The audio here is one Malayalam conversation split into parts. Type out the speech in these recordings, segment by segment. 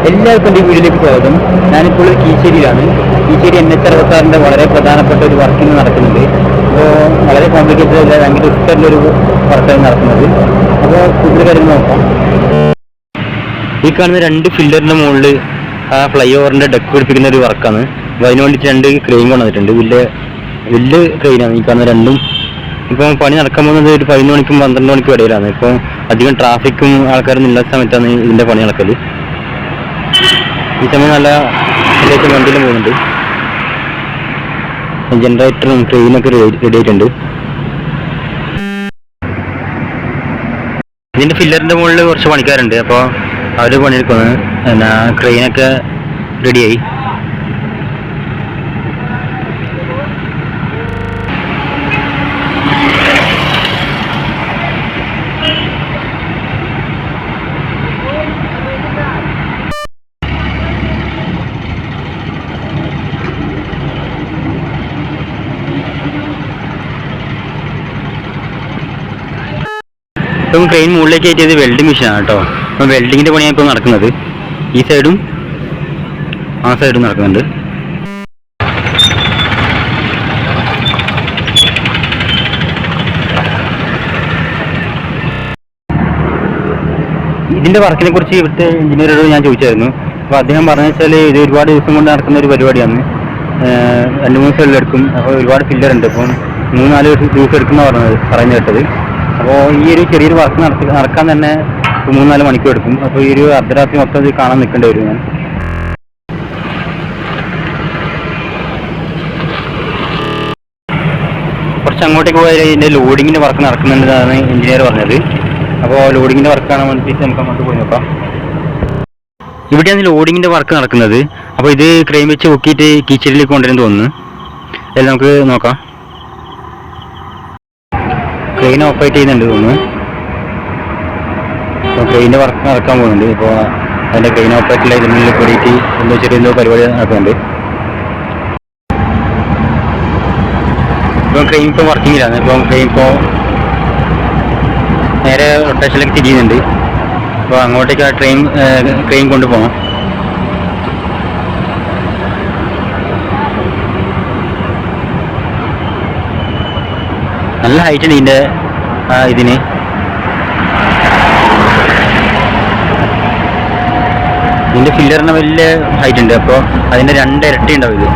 എല്ലാവർക്കും എൻ്റെ വീട്ടിലേക്ക് സ്വാഗതം. ഞാനിപ്പോൾ കീശ്ശേരിയിലാണ്. കീശ്ശേരി NH66 വളരെ പ്രധാനപ്പെട്ട ഒരു വർക്കിംഗ് നടക്കുന്നുണ്ട്. അപ്പോൾ വളരെ കോംപ്ലിക്കേറ്റഡ് അല്ല, ഭയങ്കര റിസ്ക്കുള്ളൊരു വർക്കാണ് നടക്കുന്നത്. അപ്പോൾ കൂടുതൽ കാര്യങ്ങൾ നോക്കാം. ഈ കാണുന്ന 2 ഫില്ലറിൻ്റെ മുകളിൽ ആ ഫ്ലൈ ഓവറിൻ്റെ ഡെക്ക് പിടിപ്പിക്കുന്ന ഒരു വർക്കാണ്. അപ്പോൾ അതിന് വേണ്ടിയിട്ട് 2 ക്രെയിൻ കൊണ്ടുവന്നിട്ടുണ്ട്. വലിയ ക്രെയിനാണ് ഈ കാണുന്ന രണ്ടും. ഇപ്പോൾ പണി നടക്കാൻ പോകുന്നത് ഒരു 11 മണിക്കും 12 മണിക്കും ഇടയിലാണ്. ഇപ്പോൾ അധികം ട്രാഫിക്കും ആൾക്കാരൊന്നും ഇല്ലാത്ത സമയത്താണ് ഇതിൻ്റെ പണി നടക്കൽ. ഈ സമയം നല്ല വണ്ടിയിലും പോകുന്നുണ്ട്. ജനറേറ്ററും ട്രെയിനൊക്കെ റെഡി ആയിട്ടുണ്ട്. ഇതിൻ്റെ ഫില്ലറിൻ്റെ മുകളിൽ കുറച്ച് പണിക്കാരുണ്ട്. അപ്പോൾ അവർ പണിയെടുക്കുന്നത് പിന്നെ ക്രെയിനൊക്കെ റെഡിയായി. ഇപ്പം ക്രെയിൻ മുകളിലേക്ക് കയറ്റിയത് വെൽഡിങ് മെഷീനാണ് കേട്ടോ. അപ്പം വെൽഡിങ്ങിൻ്റെ പണിയാണ് ഇപ്പോൾ നടക്കുന്നത്. ഈ സൈഡും ആ സൈഡും നടക്കുന്നുണ്ട്. ഇതിൻ്റെ വർക്കിനെ കുറിച്ച് ഇവിടുത്തെ എഞ്ചിനീയറോട് ഞാൻ ചോദിച്ചായിരുന്നു. അപ്പോൾ അദ്ദേഹം പറഞ്ഞു വെച്ചാൽ ഇത് ഒരുപാട് ദിവസം കൊണ്ട് നടക്കുന്ന ഒരു പരിപാടിയാണ്. 2-3 ദിവസം എടുക്കും. അപ്പോൾ ഒരുപാട് ഫില്ലറുണ്ട്. അപ്പം 3-4 ദിവസം എടുക്കുന്ന പറഞ്ഞു കേട്ടത്. അപ്പോൾ ഈ ഒരു ചെറിയൊരു വർക്ക് നടക്കാൻ തന്നെ 3-4 മണിക്കൂർ എടുക്കും. അപ്പോൾ ഈ ഒരു അർദ്ധരാത്രി മൊത്തം ഇത് കാണാൻ നിൽക്കേണ്ടി വരും. ഞാൻ കുറച്ച് അങ്ങോട്ടേക്ക് പോയാൽ ഇതിൻ്റെ ലോഡിങ്ങിൻ്റെ വർക്ക് നടക്കുന്നുണ്ടെന്നാണ് എഞ്ചിനീയർ പറഞ്ഞത്. അപ്പോൾ ലോഡിങ്ങിൻ്റെ വർക്ക് കാണാൻ വേണ്ടിയിട്ട് നമുക്ക് അങ്ങോട്ട് പോയി നോക്കാം. ഇവിടെയാണ് ലോഡിങ്ങിൻ്റെ വർക്ക് നടക്കുന്നത്. അപ്പോൾ ഇത് ക്രെയിൻ വെച്ച് പൊക്കിയിട്ട് കീച്ചേരിയിലേക്ക് കൊണ്ടുവരുമെന്ന് തോന്നുന്നു. അതിൽ നമുക്ക് നോക്കാം. ക്രെയിൻ ഓപ്പറേറ്റ് ചെയ്യുന്നുണ്ട് തോന്നുന്നു. അപ്പോൾ ക്രെയിൻ്റെ വർക്ക് നടക്കാൻ പോകുന്നുണ്ട്. ഇപ്പോൾ അതിൻ്റെ ക്രെയിൻ ഓപ്പറേറ്ററിൽ ഇതിനുള്ളിൽ കൂടിയിട്ട് ചെറിയ പരിപാടി നടക്കുന്നുണ്ട്. ഇപ്പോൾ ക്രെയിൻ ഇപ്പോൾ വർക്കിങ്ങിലാണ്. ഇപ്പോൾ ക്രെയിൻ ഇപ്പോൾ നേരെ റൊട്ടേഷനിലേക്ക് തിരിയുന്നുണ്ട്. അപ്പോൾ അങ്ങോട്ടേക്ക് ആ ക്രെയിൻ കൊണ്ടുപോകണം. നല്ല ഹൈറ്റ് ഉണ്ട് ഇതിന്. ഇതിൻ്റെ ഫില്ലറിന് വലിയ ഹൈറ്റ് ഉണ്ട്. അപ്പോൾ അതിൻ്റെ 2 ഇരട്ടി ഉണ്ടാവും ഇത്.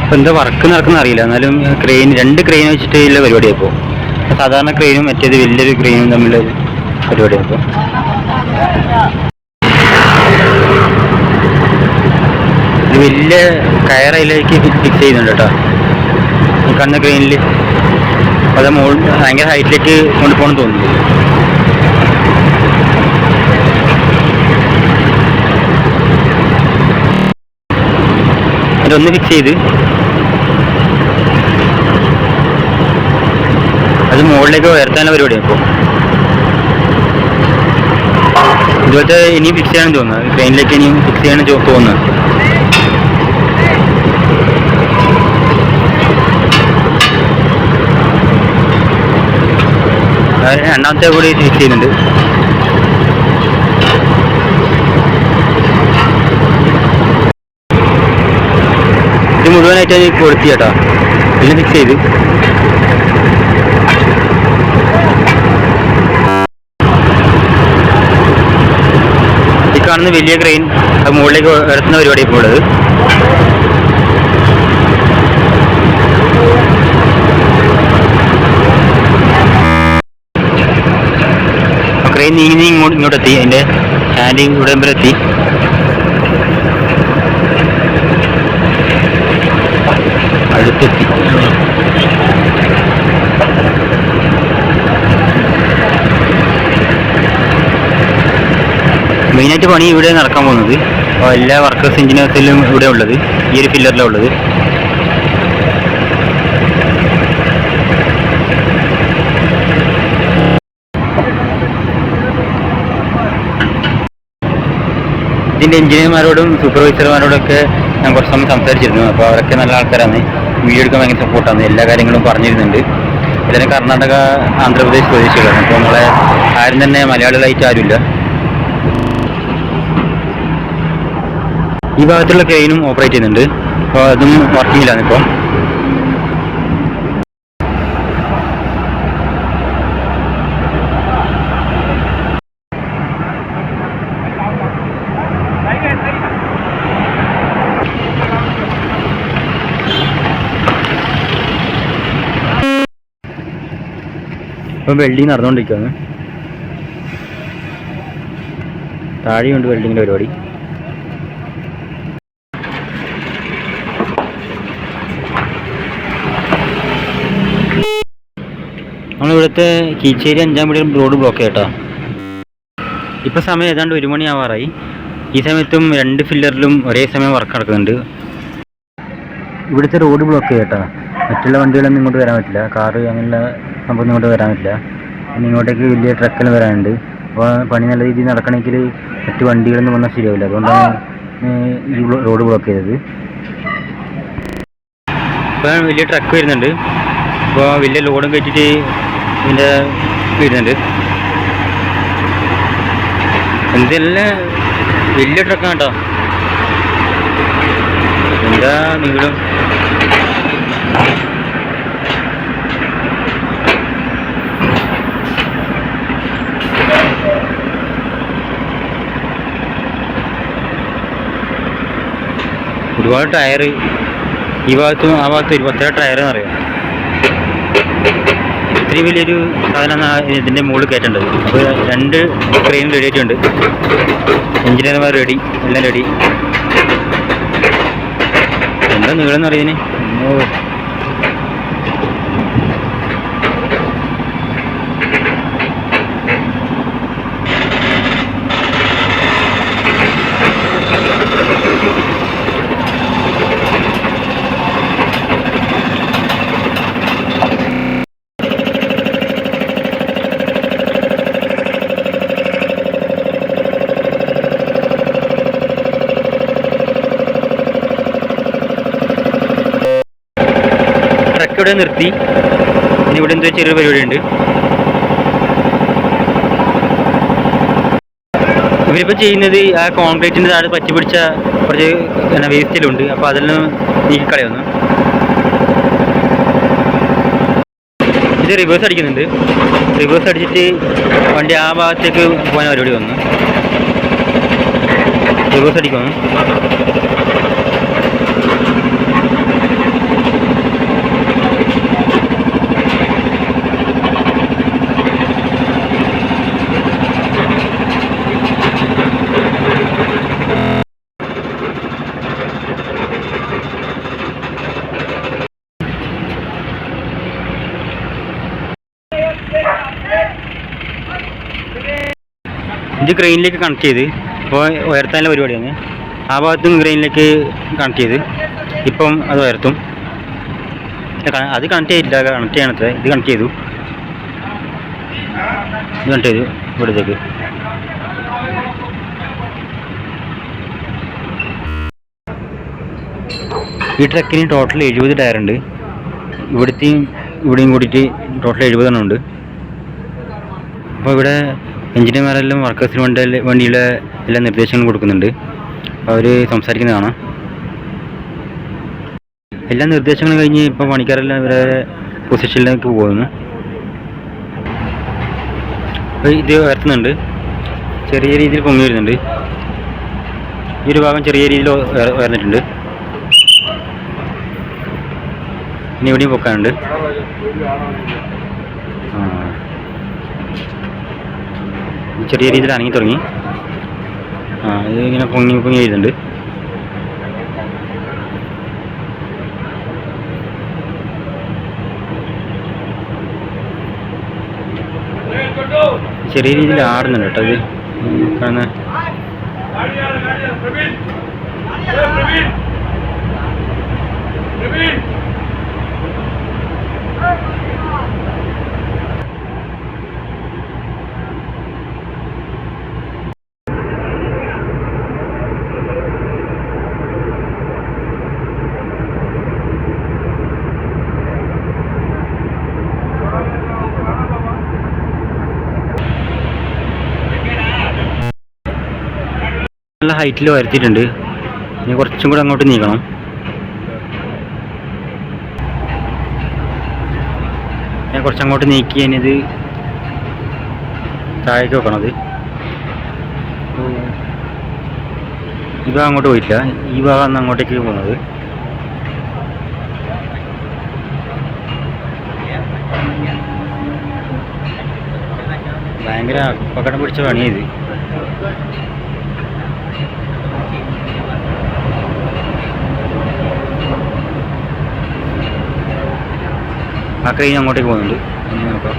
അപ്പോൾ എന്താ വർക്ക് നടക്കുന്ന അറിയില്ല. എന്നാലും 2 ക്രെയിൻ വെച്ചിട്ടുള്ള പരിപാടിയാണ്. ഇപ്പോൾ സാധാരണ ക്രെയിനും മറ്റേത് വലിയൊരു ക്രെയിനും തമ്മിലുള്ള പരിപാടിയാണ്. ഇപ്പോൾ വലിയ കയറയിലേക്ക് ഫിക്സ് ചെയ്യുന്നുണ്ട് കേട്ടോ ഈ കാണുന്ന ക്രെയിനിൽ. അത് ഭയങ്കര ഹൈറ്റിലേക്ക് കൊണ്ടുപോകണമെന്ന് തോന്നുന്നു. അതൊന്ന് ഫിക്സ് ചെയ്ത് അത് മുകളിലേക്ക് ഉയർത്താനുള്ള പരിപാടിയാണ്. ഇപ്പോൾ ഇതുപോലത്തെ ഇനിയും ഫിക്സ് ചെയ്യാനും തോന്നുന്നത്. ക്രെയിനിലേക്ക് ഇനിയും ഫിക്സ് ചെയ്യാനും തോന്നുന്നത്. രണ്ടാമത്തെ കൂടി ഫിക്സ് ചെയ്യുന്നുണ്ട്. ഇത് മുഴുവനായിട്ട് കൊടുത്തി കേട്ടോ. എല്ലാം ഫിക്സ് ചെയ്ത് ഈ കാണുന്ന വലിയ ക്രെയിൻ അത് മുകളിലേക്ക് ഉയർത്തുന്ന പരിപാടി ഇപ്പോൾ ഉള്ളത്. ക്രെയിൻ നീങ്ങി ഇങ്ങോട്ടെത്തി. അതിൻ്റെ ഹാൻഡ് ഇവിടെ വരെ എത്തി. അടുത്തെത്തി. മെയിനായിട്ട് പണി ഇവിടെ നടക്കാൻ പോകുന്നത്. അപ്പോൾ എല്ലാ വർക്കേഴ്സ് എഞ്ചിനീയേഴ്സിലും ഇവിടെ ഉള്ളത് ഈ ഒരു ഫില്ലറിലാണ് ഉള്ളത്. ഇതിൻ്റെ എഞ്ചിനീയർമാരോടും സൂപ്പർവൈസർമാരോടൊക്കെ ഞാൻ കുറച്ച് സമയം സംസാരിച്ചിരുന്നു. അപ്പോൾ അവരൊക്കെ നല്ല ആൾക്കാരാണ്. വീഡിയോ എടുക്കാൻ ഭയങ്കര സപ്പോർട്ടാണ്. എല്ലാ കാര്യങ്ങളും പറഞ്ഞിരുന്നുണ്ട്. എല്ലാവരും കർണാടക, ആന്ധ്രാപ്രദേശ് സ്വദേശികളാണ്. അപ്പോൾ നമ്മളെ ആരും തന്നെ മലയാളികളായിട്ട് ആരുമില്ല. ഈ ഭാഗത്തുള്ള ക്രെയിനും ഓപ്പറേറ്റ് ചെയ്യുന്നുണ്ട്. അപ്പോൾ അതും വർക്കിങ്ങിലാണ് ഇപ്പോൾ. ഇപ്പോൾ വെൽഡിങ് നടന്നുകൊണ്ടിരിക്കുകയാണ്. താഴെയുണ്ട് വെൽഡിങ്ങിൻ്റെ പരിപാടി. നമ്മളിവിടുത്തെ കീച്ചേരി 5-ാം പടി റോഡ് ബ്ലോക്ക് ചെയ്യട്ടോ. ഇപ്പോൾ സമയം ഏതാണ്ട് 1 മണി ആവാറായി. ഈ സമയത്തും 2 ഫില്ലറിലും ഒരേ സമയം വർക്ക് നടക്കുന്നുണ്ട്. ഇവിടുത്തെ റോഡ് ബ്ലോക്ക് ചെയ്യട്ടോ. മറ്റുള്ള വണ്ടികളൊന്നും ഇങ്ങോട്ട് വരാൻ പറ്റില്ല. കാറ് അങ്ങനെയുള്ള സംഭവം ഇങ്ങോട്ട് വരാൻ പറ്റില്ല. പിന്നെ ഇങ്ങോട്ടേക്ക് വലിയ ട്രക്കെല്ലാം വരാനുണ്ട്. അപ്പോൾ പണി നല്ല രീതിയിൽ നടക്കണമെങ്കിൽ മറ്റ് വണ്ടികളൊന്നും വന്നാൽ ശരിയാവില്ല. അതുകൊണ്ടാണ് ഈ റോഡ് ബ്ലോക്ക് ചെയ്തത്. ഇപ്പോൾ വലിയ ട്രക്ക് വരുന്നുണ്ട്. അപ്പോൾ വലിയ ലോഡും കയറ്റിയിട്ട് ഇതിൻ്റെ വരുന്നുണ്ട്. എന്തെല്ലാം വലിയ ട്രക്കാണ് കേട്ടോ. എന്താ നീളം. ഒരുപാട് ടയർ ഈ ഭാഗത്തും ആ ഭാഗത്തും 27 ടയറെന്ന് അറിയാം. ഇത്രയും വലിയൊരു സാധനമാണ് ഇതിൻ്റെ മുകളിൽ കയറ്റേണ്ടത്. അപ്പോൾ 2 ക്രെയിൻ റെഡി ആയിട്ടുണ്ട്. എഞ്ചിനീയർമാർ റെഡി, എല്ലാം റെഡി. എന്താ നീളം എന്ന് പറയുന്നതിന്. ഇവിടെ നിർത്തി. ഇനി ഇവിടെ എന്തോ ചെറിയൊരു പരിപാടിയുണ്ട്. ഇവരിപ്പോൾ ചെയ്യുന്നത് ആ കോൺക്രീറ്റിൻ്റെ താഴെ പറ്റി പിടിച്ച കുറച്ച് വേസ്റ്റിലുണ്ട്. അപ്പോൾ അതെല്ലാം നീക്കിക്കളയുന്നു. ഇത് റിവേഴ്സ് അടിക്കുന്നുണ്ട്. റിവേഴ്സ് അടിച്ചിട്ട് വണ്ടി ആ ഭാഗത്തേക്ക് പോകാൻ പരിപാടി വന്നു. റിവേഴ്സ് അടിക്കുന്നു. ഇത് ക്രെയിനിലേക്ക് കണക്ട് ചെയ്ത് ഇപ്പോൾ ഉയർത്താനുള്ള പരിപാടിയാണ്. ആ ഭാഗത്തും ക്രെയിനിലേക്ക് കണക്ട് ചെയ്ത് ഇപ്പം അത് ഉയർത്തും. അത് കണക്ട് ചെയ്തില്ല, കണക്ട് ചെയ്യണത്ര. ഇത് കണക്ട് ചെയ്തു, ഇത് കണക്ട് ചെയ്തു ഇവിടത്തേക്ക്. ഈ ട്രക്കിന് ടോട്ടൽ 70 ടയറുണ്ട്. ഇവിടുത്തെയും ഇവിടെയും കൂടിയിട്ട് ടോട്ടൽ 70 ഉണ്ട്. അപ്പോൾ ഇവിടെ എഞ്ചിനീയർമാരെല്ലാം വർക്കേഴ്സിന് വേണ്ടിയുള്ള എല്ലാ നിർദ്ദേശങ്ങളും കൊടുക്കുന്നുണ്ട്. അവർ സംസാരിക്കുന്നതാണ്. എല്ലാ നിർദ്ദേശങ്ങളും കഴിഞ്ഞ് ഇപ്പോൾ പണിക്കാരെല്ലാം ഇവരെ പൊസിഷനിലേക്ക് പോകുന്നു. അപ്പോൾ ഇത് ഉയർത്തുന്നുണ്ട്. ചെറിയ രീതിയിൽ പൊങ്ങി വരുന്നുണ്ട്. ഈ ഒരു ഭാഗം ചെറിയ രീതിയിൽ ഉയർന്നിട്ടുണ്ട്. ഇനി ഇവിടെയും പൊക്കാനുണ്ട്. ചെറിയ രീതിയിൽ അനങ്ങി തുടങ്ങി. ഇത് ഇങ്ങനെ പൊങ്ങി പൊങ്ങി വരുന്നുണ്ട്. ചെറിയ രീതിയിൽ ആടുന്നുണ്ട് കേട്ടോ. ഇത് കാണുന്ന നല്ല ഹൈറ്റിൽ വരുത്തിയിട്ടുണ്ട്. ഇനി കുറച്ചും കൂടെ അങ്ങോട്ട് നീക്കണം. ഞാൻ കുറച്ചങ്ങോട്ട് നീക്കി ഇനിയത് താഴേക്ക് വെക്കണത്. ഈ ഭാഗം അങ്ങോട്ട് പോയിട്ടില്ല, ഈ ഭാഗം അങ്ങോട്ടേക്ക് പോകുന്നത്. ഭയങ്കര അപകടം പിടിച്ച പണിയത്. ആ ക്രെയിൻ അങ്ങോട്ടേക്ക് പോകുന്നുണ്ട്. നോക്കാം.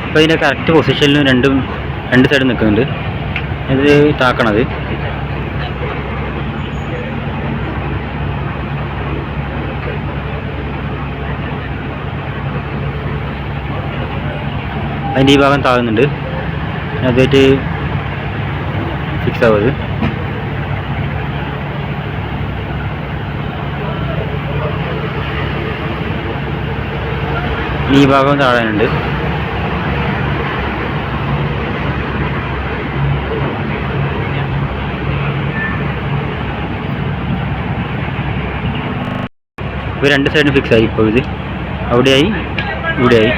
അപ്പോൾ ഇതിൻ്റെ കറക്റ്റ് പൊസിഷനിൽ രണ്ട് സൈഡ് നിൽക്കുന്നുണ്ട്. ഇത് താക്കണത്. അതിൻ്റെ ഈ ഭാഗം താകുന്നുണ്ട്. അതായിട്ട് ഫിക്സ് ആവുന്നത്. ഈ ഭാഗം താഴാനുണ്ട്. ഇപ്പോൾ രണ്ട് സൈഡിന് ഫിക്സ് ആയി. ഇപ്പോൾ ഇത് അവിടെയായി ഇവിടെയായി.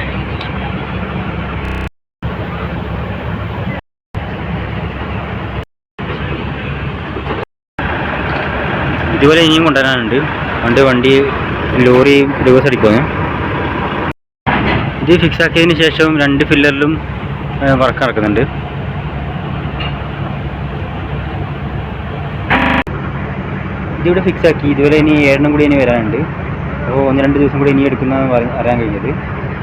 ഇതുപോലെ ഇനിയും കൊണ്ടുവരാനുണ്ട്. വണ്ടി ലോറി റിവേഴ്സ് അടിക്കുന്നു. ഇത് ഫിക്സ് ആക്കിയതിന് ശേഷം രണ്ട് ഫില്ലറിലും വർക്ക് നടക്കുന്നുണ്ട്. ഇതിവിടെ ഫിക്സ് ആക്കി. ഇതുപോലെ ഇനി 7 കൂടി ഇനി വരാനുണ്ട്. അപ്പോൾ 1-2 ദിവസം കൂടി ഇനി എടുക്കുന്നതാണ് അറിയാൻ കഴിഞ്ഞത്.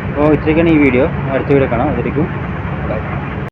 അപ്പോൾ ഇത്രയൊക്കെയാണ് ഈ വീഡിയോ. അടുത്ത വീഡിയോ കാണാം. അതിലേക്കും ബൈ.